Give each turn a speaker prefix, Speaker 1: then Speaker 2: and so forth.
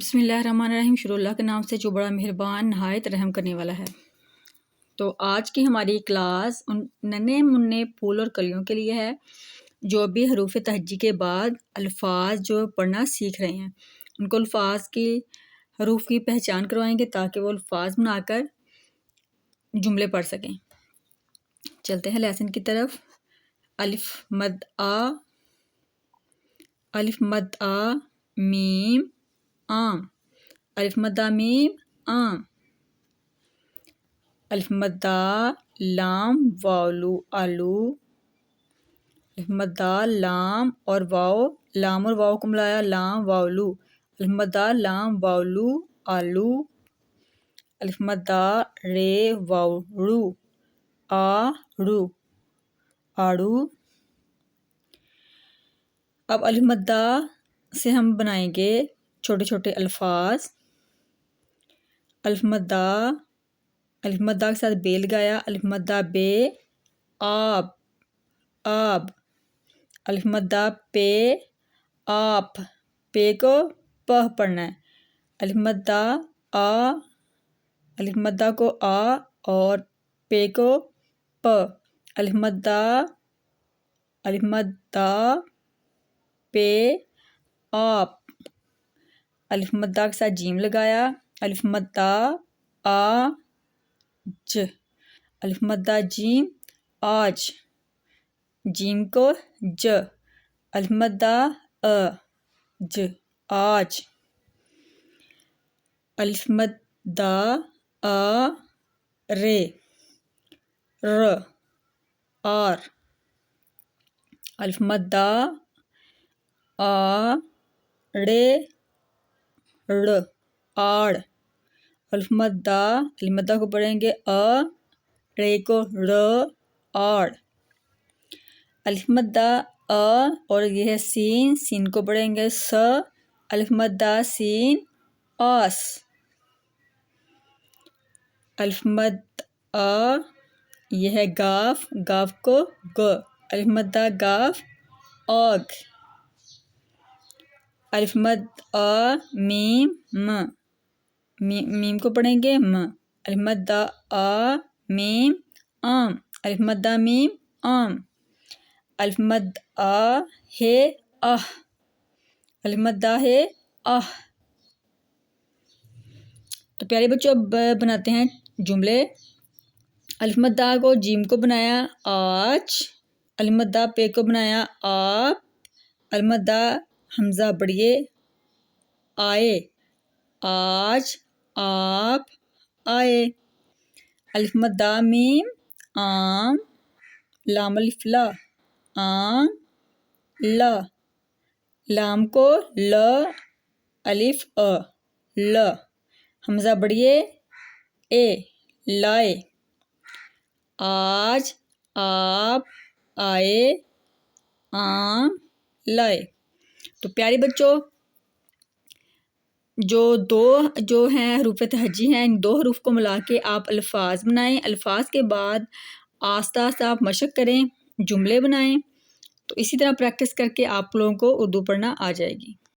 Speaker 1: بسم اللہ الرحمن الرحیم۔ شروع اللہ کے نام سے جو بڑا مہربان نہایت رحم کرنے والا ہے۔ تو آج کی ہماری کلاس ان ننے منع پھول اور کلیوں کے لیے ہے جو بھی حروف تہجی کے بعد الفاظ جو پڑھنا سیکھ رہے ہیں، ان کو الفاظ کی حروف کی پہچان کروائیں گے تاکہ وہ الفاظ بنا کر جملے پڑھ سکیں۔ چلتے ہیں لیسن کی طرف۔ الف مد آ میم عام، الف مد آ میم عام، الف مد آ لام واولو آلو، الف مد آ لام اور واو، لام اور واو کو ملایا لام واولو، الف مد آ لام واولو آلو، الف مد آ رے واؤڑو آڑو آڑو۔ اب الف مد آ سے ہم بنائیں گے چھوٹے چھوٹے الفاظ۔ الف مد آ کے ساتھ بے لگایا، الف مد آ بے آب آب، الف مد آ پے آپ، پے کو پہ پڑھنا ہے، الف مد آ الف مد آ کو آ اور پے کو پ، الف مد آ پے آپ، الف مد آ کے ساتھ جیم لگایا، الف مد آ ج، الف مد آ جیم آج، جیم کو ج، الف مد آ ج آج، الف مد آ رے ر آر، الف مد آ ڑے ڑ آڑ، الف مد کو پڑھیں گے ڑے کو ڑ آڑ، الف مد اور یہ ہے سین کو پڑھیں گے س، الف مد سین آس، الف مد یہ ہے گاف کو گ، الف مد گاف آگ، الف مد میم میم کو پڑھیں گے م، الف مد میم عام، الف مد میم عام، الف مد ہے الف مد ہے تو پیارے بچوں اب بناتے ہیں جملے۔ الف مد کو جیم کو بنایا آج، الف مد پے کو بنایا آپ، الف مد حمزہ بڑھئے آئے آج آپ آئے، الف مد میم عام، لام الف لا عام لا، لام کو ل الف ل، حمزہ بڑھئے اے لائے، آج آپ آئے عام لائے۔ تو پیارے بچوں جو ہیں حروف تہجی ہیں، ان دو حروف کو ملا کے آپ الفاظ بنائیں، الفاظ کے بعد آہستہ آہستہ آپ مشق کریں، جملے بنائیں، تو اسی طرح پریکٹس کر کے آپ لوگوں کو اردو پڑھنا آ جائے گی۔